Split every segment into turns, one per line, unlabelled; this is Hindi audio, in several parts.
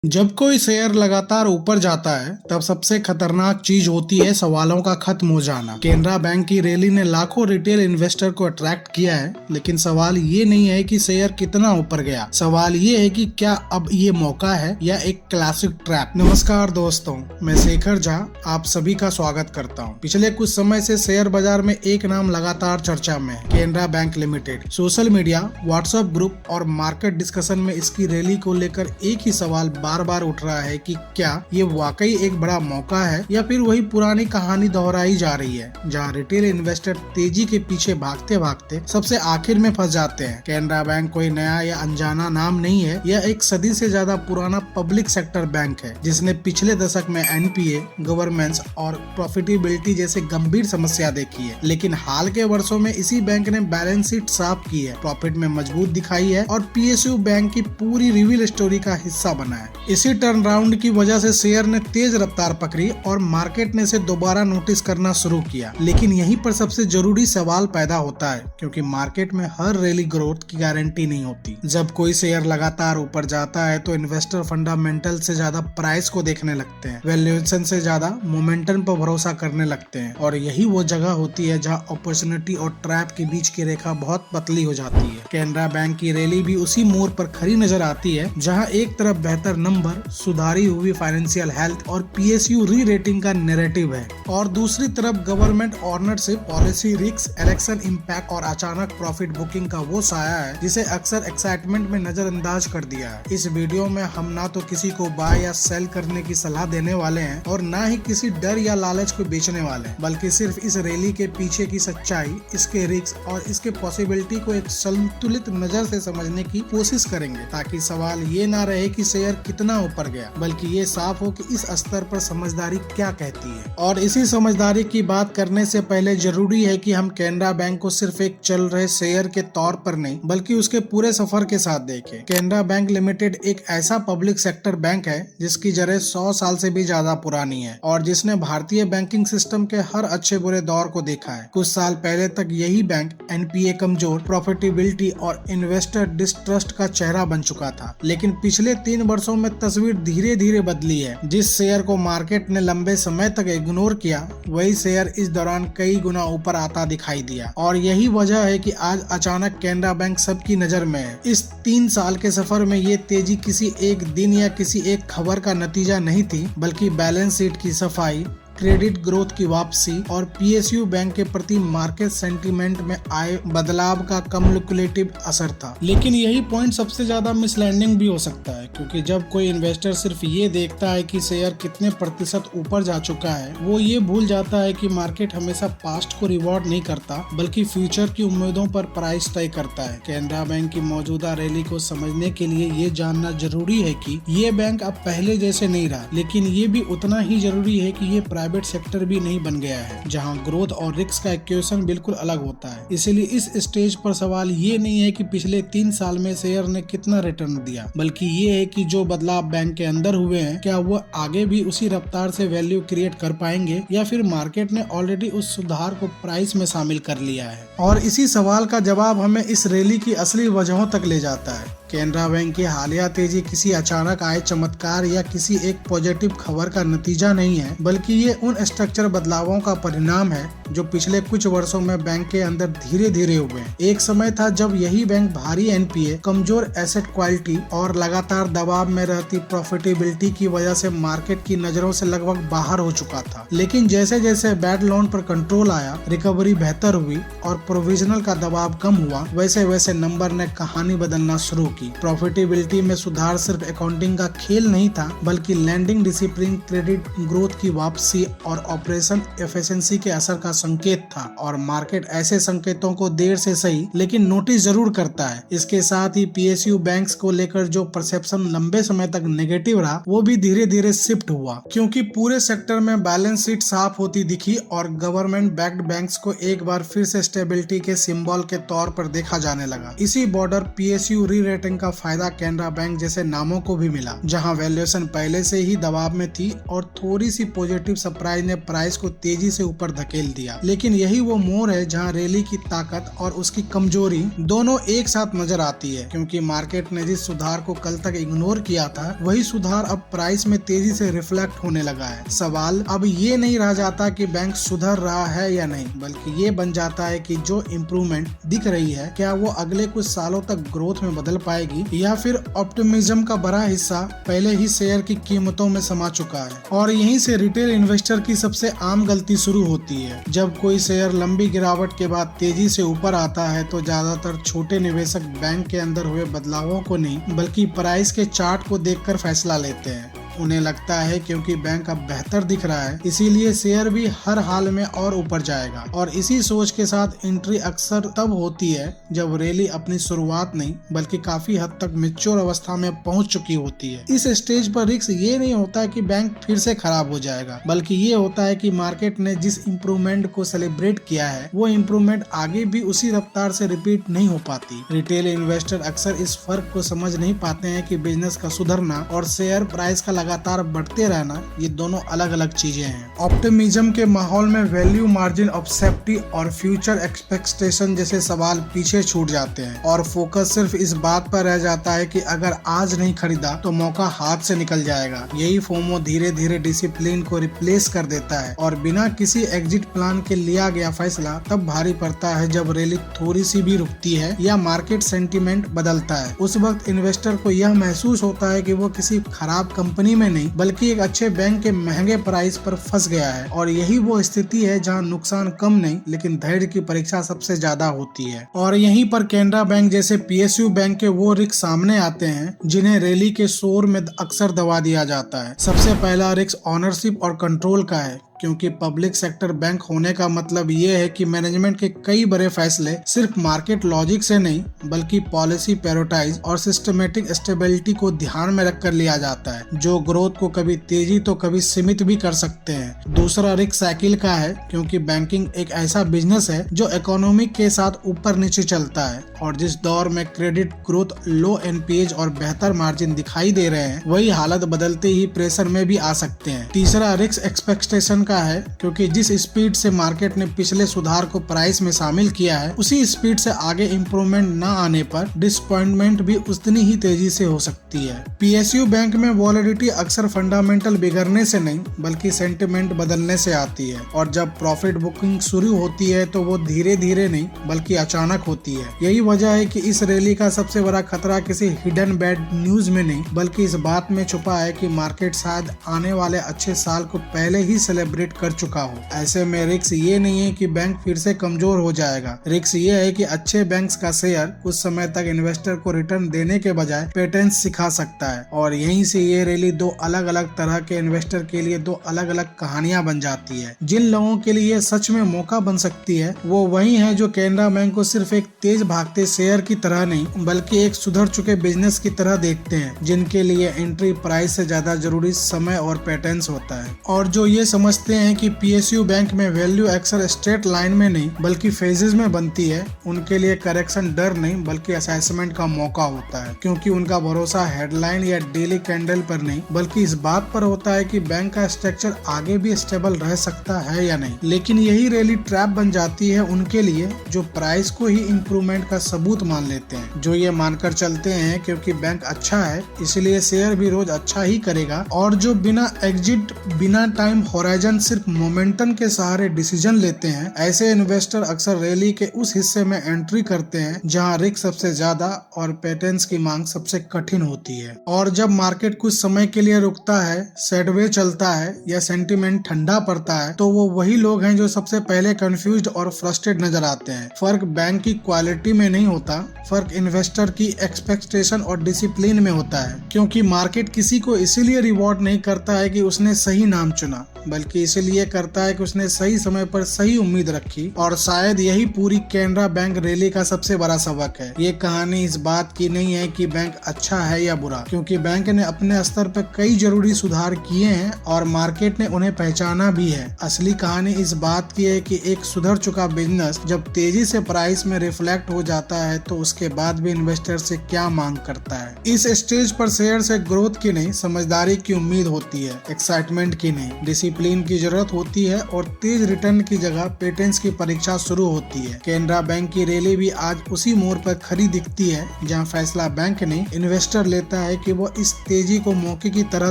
जब कोई शेयर लगातार ऊपर जाता है तब सबसे खतरनाक चीज होती है सवालों का खत्म हो जाना। केनरा बैंक की रैली ने लाखों रिटेल इन्वेस्टर को अट्रैक्ट किया है, लेकिन सवाल ये नहीं है कि शेयर कितना ऊपर गया। सवाल ये है कि क्या अब ये मौका है या एक क्लासिक ट्रैप। नमस्कार दोस्तों, मैं शेखर झा आप सभी का स्वागत करता हूँ। पिछले कुछ समय से शेयर बाजार में एक नाम लगातार चर्चा में है, Canara bank limited. Social media, WhatsApp group और मार्केट डिस्कशन में इसकी रैली को लेकर एक ही सवाल बार बार उठ रहा है कि क्या ये वाकई एक बड़ा मौका है या फिर वही पुरानी कहानी दोहराई जा रही है, जहां रिटेल इन्वेस्टर तेजी के पीछे भागते भागते सबसे आखिर में फंस जाते हैं। केनरा बैंक कोई नया या अनजाना नाम नहीं है, यह एक सदी से ज्यादा पुराना पब्लिक सेक्टर बैंक है जिसने पिछले दशक में एनपीए, गवर्नेंस और प्रॉफिटेबिलिटी जैसे गंभीर समस्या देखी है। लेकिन हाल के वर्षों में इसी बैंक ने बैलेंस शीट साफ की है, प्रॉफिट में मजबूत दिखाई है और पीएसयू बैंक की पूरी रिवील स्टोरी का हिस्सा बना है। इसी टर्न राउंड की वजह से शेयर ने तेज रफ्तार पकड़ी और मार्केट ने इसे दोबारा नोटिस करना शुरू किया। लेकिन यहीं पर सबसे जरूरी सवाल पैदा होता है, क्योंकि मार्केट में हर रैली ग्रोथ की गारंटी नहीं होती। जब कोई शेयर लगातार ऊपर जाता है तो इन्वेस्टर फंडामेंटल से ज्यादा प्राइस को देखने लगते हैं, वैल्यूएशन से ज्यादा मोमेंटम पर भरोसा करने लगते हैं, और यही वो जगह होती है जहाँ अपॉर्चुनिटी और ट्रैप के बीच की रेखा बहुत पतली हो जाती है। केनरा बैंक की रैली भी उसी मोड़ पर खड़ी नजर आती है, जहाँ एक तरफ बेहतर नंबर, सुधारी हुई फाइनेंशियल हेल्थ और पीएसयू री रेटिंग का नैरेटिव है, और दूसरी तरफ government ownership, policy risk, election impact और अचानक प्रॉफिट बुकिंग का वो साया है जिसे अक्सर एक्साइटमेंट में नजरअंदाज कर दिया है। इस वीडियो में हम ना तो किसी को बाय या सेल करने की सलाह देने वाले हैं और ना ही किसी डर या लालच को बेचने वाले हैं, बल्कि सिर्फ इस रैली के पीछे की सच्चाई, इसके रिस्क और इसके पॉसिबिलिटी को एक संतुलित नजर से समझने की कोशिश करेंगे, ताकि सवाल ये ना रहे कि शेयर कितना ऊपर गया, बल्कि ये साफ हो कि इस स्तर पर समझदारी क्या कहती है। और इसी समझदारी की बात करने से पहले जरूरी है कि हम केनरा बैंक को सिर्फ एक चल रहे शेयर के तौर पर नहीं, बल्कि उसके पूरे सफर के साथ देखें। केनरा बैंक लिमिटेड एक ऐसा पब्लिक सेक्टर बैंक है जिसकी जड़ें 100 साल से भी ज्यादा पुरानी है और जिसने भारतीय बैंकिंग सिस्टम के हर अच्छे बुरे दौर को देखा है। कुछ साल पहले तक यही बैंक एनपीए कमजोर, प्रॉफिटेबिलिटी और इन्वेस्टर डिस्ट्रस्ट का चेहरा बन चुका था। लेकिन पिछले 3 वर्षों में तस्वीर धीरे धीरे बदली है। जिस शेयर को मार्केट ने लंबे समय तक इग्नोर किया, वही शेयर इस दौरान कई गुना ऊपर आता दिखाई दिया, और यही वजह है कि आज अचानक केनरा बैंक सबकी नजर में है। इस 3 साल के सफर में ये तेजी किसी एक दिन या किसी एक खबर का नतीजा नहीं थी, बल्कि बैलेंस शीट की सफाई, क्रेडिट ग्रोथ की वापसी और पीएसयू बैंक के प्रति मार्केट सेंटीमेंट में आए बदलाव का कम्युलेटिव असर था। लेकिन यही पॉइंट सबसे ज्यादा मिसलैंडिंग भी हो सकता है, क्योंकि जब कोई इन्वेस्टर सिर्फ ये देखता है कि शेयर कितने प्रतिशत ऊपर जा चुका है, वो ये भूल जाता है कि मार्केट हमेशा पास्ट को रिवॉर्ड नहीं करता, बल्कि फ्यूचर की उम्मीदों पर प्राइस तय करता है। केनरा बैंक की मौजूदा रैली को समझने के लिए ये जानना जरूरी है कि ये बैंक अब पहले जैसे नहीं रहा, लेकिन ये भी उतना ही जरूरी है कि ये प्राइवेट सेक्टर भी नहीं बन गया है, जहां ग्रोथ और रिस्क का इक्वेशन बिल्कुल अलग होता है। इसलिए इस स्टेज पर सवाल ये नहीं है कि पिछले 3 साल में शेयर ने कितना रिटर्न दिया, बल्कि ये है कि जो बदलाव बैंक के अंदर हुए हैं, क्या वो आगे भी उसी रफ्तार से वैल्यू क्रिएट कर पाएंगे, या फिर मार्केट ने ऑलरेडी उस सुधार को प्राइस में शामिल कर लिया है। और इसी सवाल का जवाब हमें इस रैली की असली वजहों तक ले जाता है। केनरा बैंक की हालिया तेजी किसी अचानक आए चमत्कार या किसी एक पॉजिटिव खबर का नतीजा नहीं है, बल्कि ये उन स्ट्रक्चर बदलावों का परिणाम है जो पिछले कुछ वर्षों में बैंक के अंदर धीरे धीरे हुए हैं। एक समय था जब यही बैंक भारी एनपीए, कमजोर एसेट क्वालिटी और लगातार दबाव में रहती प्रॉफिटेबिलिटी की वजह से मार्केट की नजरों से लगभग बाहर हो चुका था। लेकिन जैसे जैसे बैड लोन पर कंट्रोल आया, रिकवरी बेहतर हुई और प्रोविजनल का दबाव कम हुआ, वैसे वैसे नंबर ने कहानी बदलना शुरू की। प्रॉफिटेबिलिटी में सुधार सिर्फ अकाउंटिंग का खेल नहीं था, बल्कि लैंडिंग डिसिप्लिन, क्रेडिट ग्रोथ की वापसी और ऑपरेशन एफिशिएंसी के असर का संकेत था। और मार्केट ऐसे संकेतों को देर से सही लेकिन नोटिस जरूर करता है। इसके साथ ही पीएसयू बैंक्स को लेकर जो परसेप्शन लंबे समय तक नेगेटिव रहा, वो भी धीरे धीरे शिफ्ट हुआ, क्योंकि पूरे सेक्टर में बैलेंस शीट साफ होती दिखी और गवर्नमेंट बैक्ड बैंक्स को एक बार फिर से स्टेबिलिटी के सिंबल के तौर पर देखा जाने लगा। इसी बॉर्डर पीएसयू री रेटिंग मार्केटिंग का फायदा कैनरा बैंक जैसे नामों को भी मिला, जहां वैल्यूएशन पहले से ही दबाव में थी और थोड़ी सी पॉजिटिव सरप्राइज ने प्राइस को तेजी से ऊपर धकेल दिया। लेकिन यही वो मोड़ है जहां रैली की ताकत और उसकी कमजोरी दोनों एक साथ नजर आती है, क्योंकि मार्केट ने जिस सुधार को कल तक इग्नोर किया था वही सुधार अब प्राइस में तेजी से रिफ्लेक्ट होने लगा है। सवाल अब ये नहीं रह जाता कि बैंक सुधर रहा है या नहीं, बल्कि ये बन जाता है कि जो इम्प्रूवमेंट दिख रही है क्या वो अगले कुछ सालों तक ग्रोथ में बदल पाएगी या फिर ऑप्टिमिज्म का बड़ा हिस्सा पहले ही शेयर की कीमतों में समा चुका है। और यहीं से रिटेल इन्वेस्टर की सबसे आम गलती शुरू होती है। जब कोई शेयर लंबी गिरावट के बाद तेजी से ऊपर आता है तो ज्यादातर छोटे निवेशक बैंक के अंदर हुए बदलावों को नहीं बल्कि प्राइस के चार्ट को देखकर फैसला लेते हैं। उन्हें लगता है क्योंकि बैंक अब बेहतर दिख रहा है इसीलिए शेयर भी हर हाल में और ऊपर जाएगा, और इसी सोच के साथ एंट्री अक्सर तब होती है जब रैली अपनी शुरुआत नहीं बल्कि काफी हद तक मैच्योर अवस्था में पहुंच चुकी होती है। इस स्टेज पर रिस्क ये नहीं होता कि बैंक फिर से खराब हो जाएगा, बल्कि ये होता है कि मार्केट ने जिस इम्प्रूवमेंट को सेलिब्रेट किया है वो इम्प्रूवमेंट आगे भी उसी रफ्तार से रिपीट नहीं हो पाती। रिटेल इन्वेस्टर अक्सर इस फर्क को समझ नहीं पाते हैं कि बिजनेस का सुधरना और शेयर प्राइस का लगातार बढ़ते रहना ये दोनों अलग अलग चीजें हैं। ऑप्टिमिज्म के माहौल में वैल्यू, मार्जिन ऑफ सेफ्टी और फ्यूचर एक्सपेक्टेशन जैसे सवाल पीछे छूट जाते हैं और फोकस सिर्फ इस बात पर रह जाता है कि अगर आज नहीं खरीदा तो मौका हाथ से निकल जाएगा। यही फोमो धीरे धीरे डिसिप्लिन को रिप्लेस कर देता है और बिना किसी एग्जिट प्लान के लिया गया फैसला तब भारी पड़ता है जब रैली थोड़ी सी भी रुकती है या मार्केट सेंटीमेंट बदलता है। उस वक्त इन्वेस्टर को यह महसूस होता है कि वो किसी खराब कंपनी में नहीं बल्कि एक अच्छे बैंक के महंगे प्राइस पर फंस गया है, और यही वो स्थिति है जहां नुकसान कम नहीं लेकिन धैर्य की परीक्षा सबसे ज्यादा होती है। और यहीं पर कैनरा बैंक जैसे पीएसयू बैंक के वो रिस्क सामने आते हैं जिन्हें रैली के शोर में अक्सर दबा दिया जाता है। सबसे पहला रिस्क ओनरशिप और कंट्रोल का है, क्योंकि पब्लिक सेक्टर बैंक होने का मतलब ये है कि मैनेजमेंट के कई बड़े फैसले सिर्फ मार्केट लॉजिक से नहीं बल्कि पॉलिसी प्रायोरिटाइज और सिस्टमेटिक स्टेबिलिटी को ध्यान में रखकर लिया जाता है, जो ग्रोथ को कभी तेजी तो कभी सीमित भी कर सकते हैं। दूसरा रिस्क साइकिल का है, क्योंकि बैंकिंग एक ऐसा बिजनेस है जो इकोनॉमी के साथ ऊपर नीचे चलता है, और जिस दौर में क्रेडिट ग्रोथ, लो एनपीएज और बेहतर मार्जिन दिखाई दे रहे हैं वही हालत बदलते ही प्रेशर में भी आ सकते हैं। तीसरा रिस्क एक्सपेक्टेशन का है, क्योंकि जिस स्पीड से मार्केट ने पिछले सुधार को प्राइस में शामिल किया है उसी स्पीड से आगे इम्प्रूवमेंट न आने पर डिसअपॉइंटमेंट भी उतनी ही तेजी से हो सकती है। पीएसयू बैंक में वॉलेटिलिटी अक्सर फंडामेंटल बिगड़ने से नहीं बल्कि सेंटिमेंट बदलने से आती है, और जब प्रॉफिट बुकिंग शुरू होती है तो वो धीरे धीरे नहीं बल्कि अचानक होती है। यही वजह है कि इस रैली का सबसे बड़ा खतरा किसी हिडन बैड न्यूज में नहीं बल्कि इस बात में छुपा है कि मार्केट शायद आने वाले अच्छे साल को पहले ही सेलिब्रेट कर चुका हो। ऐसे में रिस्क ये नहीं है कि बैंक फिर से कमजोर हो जाएगा, रिस्क ये है कि अच्छे बैंक्स का शेयर कुछ समय तक इन्वेस्टर को रिटर्न देने के बजाय पैटर्न सिखा सकता है। और यहीं से ये रैली दो अलग अलग तरह के इन्वेस्टर के लिए दो अलग अलग कहानियां बन जाती है। जिन लोगों के लिए सच में मौका बन सकती है वो वही है जो कैनरा बैंक को सिर्फ एक तेज भागते शेयर की तरह नहीं बल्कि एक सुधर चुके बिजनेस की तरह देखते हैं, जिनके लिए एंट्री प्राइस से ज्यादा जरूरी समय और पैटर्न्स होता है, और जो ये समझते हैं कि पीएसयू बैंक में वैल्यू अक्सर स्ट्रेट लाइन में नहीं बल्कि फेजेस में बनती है। उनके लिए करेक्शन डर नहीं बल्कि असेसमेंट का मौका होता है, क्योंकि उनका भरोसा हेडलाइन या डेली कैंडल पर नहीं बल्कि इस बात पर होता है कि बैंक का स्ट्रक्चर आगे भी स्टेबल रह सकता है या नहीं। लेकिन यही रैली ट्रैप बन जाती है उनके लिए जो प्राइस को ही इम्प्रूवमेंट का सबूत मान लेते हैं, जो ये मानकर चलते हैं क्योंकि बैंक अच्छा है इसलिए शेयर भी रोज अच्छा ही करेगा, और जो बिना एग्जिट, बिना टाइम होराइजन, सिर्फ मोमेंटम के सहारे डिसीजन लेते हैं। ऐसे इन्वेस्टर अक्सर रैली के उस हिस्से में एंट्री करते हैं जहां रिस्क सबसे ज्यादा और पैटर्न्स की मांग सबसे कठिन होती है। और जब मार्केट कुछ समय के लिए रुकता है, साइडवे चलता है या सेंटीमेंट ठंडा पड़ता है तो वो वही लोग हैं जो सबसे पहले कंफ्यूज्ड और फ्रस्ट्रेट नजर आते हैं। फर्क बैंक की क्वालिटी में नहीं होता, फर्क इन्वेस्टर की एक्सपेक्टेशन और डिसिप्लिन में होता है, क्योंकि मार्केट किसी को इसीलिए रिवॉर्ड नहीं करता है कि उसने सही नाम चुना बल्कि कि इसलिए करता है कि उसने सही समय पर सही उम्मीद रखी, और शायद यही पूरी कैनरा बैंक रैली का सबसे बड़ा सबक है। ये कहानी इस बात की नहीं है कि बैंक अच्छा है या बुरा, क्योंकि बैंक ने अपने स्तर पर कई जरूरी सुधार किए हैं और मार्केट ने उन्हें पहचाना भी है। असली कहानी इस बात की है कि एक सुधर चुका बिजनेस जब तेजी से प्राइस में रिफ्लेक्ट हो जाता है तो उसके बाद भी इन्वेस्टर से क्या मांग करता है। इस स्टेज पर शेयर से ग्रोथ की नहीं, समझदारी की उम्मीद होती है, एक्साइटमेंट की नहीं। डिसिप्लिन की जरूरत होती है और तेज रिटर्न की जगह पेटेंस की परीक्षा शुरू होती है। कैनरा बैंक की रैली भी आज उसी मोड़ पर खड़ी दिखती है जहां फैसला बैंक नहीं, इन्वेस्टर लेता है कि वो इस तेजी को मौके की तरह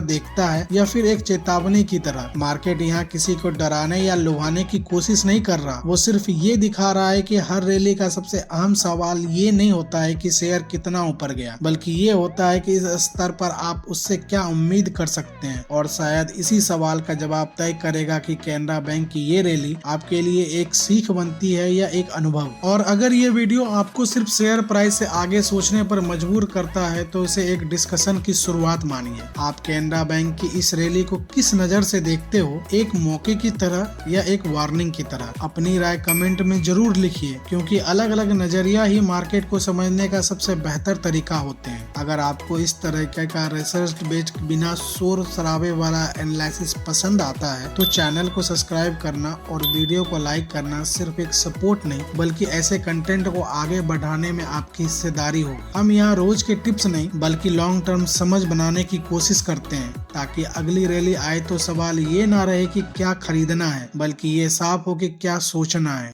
देखता है या फिर एक चेतावनी की तरह। मार्केट यहाँ किसी को डराने या लुभाने की कोशिश नहीं कर रहा, वो सिर्फ ये दिखा रहा है कि हर रैली का सबसे अहम सवाल ये नहीं होता है कि शेयर कितना ऊपर गया, बल्कि ये होता है कि इस स्तर पर आप उससे क्या उम्मीद कर सकते हैं। और शायद इसी सवाल का जवाब तय करेगा कि कैनरा बैंक की ये रैली आपके लिए एक सीख बनती है या एक अनुभव। और अगर ये वीडियो आपको सिर्फ शेयर प्राइस से आगे सोचने पर मजबूर करता है तो इसे एक डिस्कशन की शुरुआत मानिए। आप कैनरा बैंक की इस रैली को किस नजर से देखते हो, एक मौके की तरह या एक वार्निंग की तरह? अपनी राय कमेंट में जरूर लिखिए, क्योंकि अलग अलग नजरिया ही मार्केट को समझने का सबसे बेहतर तरीका होते हैं। अगर आपको इस तरह का रिसर्च बेस्ड बिना शोर शराबे वाला एनालिसिस पसंद आता है तो चैनल को सब्सक्राइब करना और वीडियो को लाइक करना सिर्फ एक सपोर्ट नहीं बल्कि ऐसे कंटेंट को आगे बढ़ाने में आपकी हिस्सेदारी हो। हम यहाँ रोज के टिप्स नहीं बल्कि लॉन्ग टर्म समझ बनाने की कोशिश करते हैं, ताकि अगली रैली आए तो सवाल ये ना रहे कि क्या खरीदना है, बल्कि ये साफ हो कि क्या सोचना है।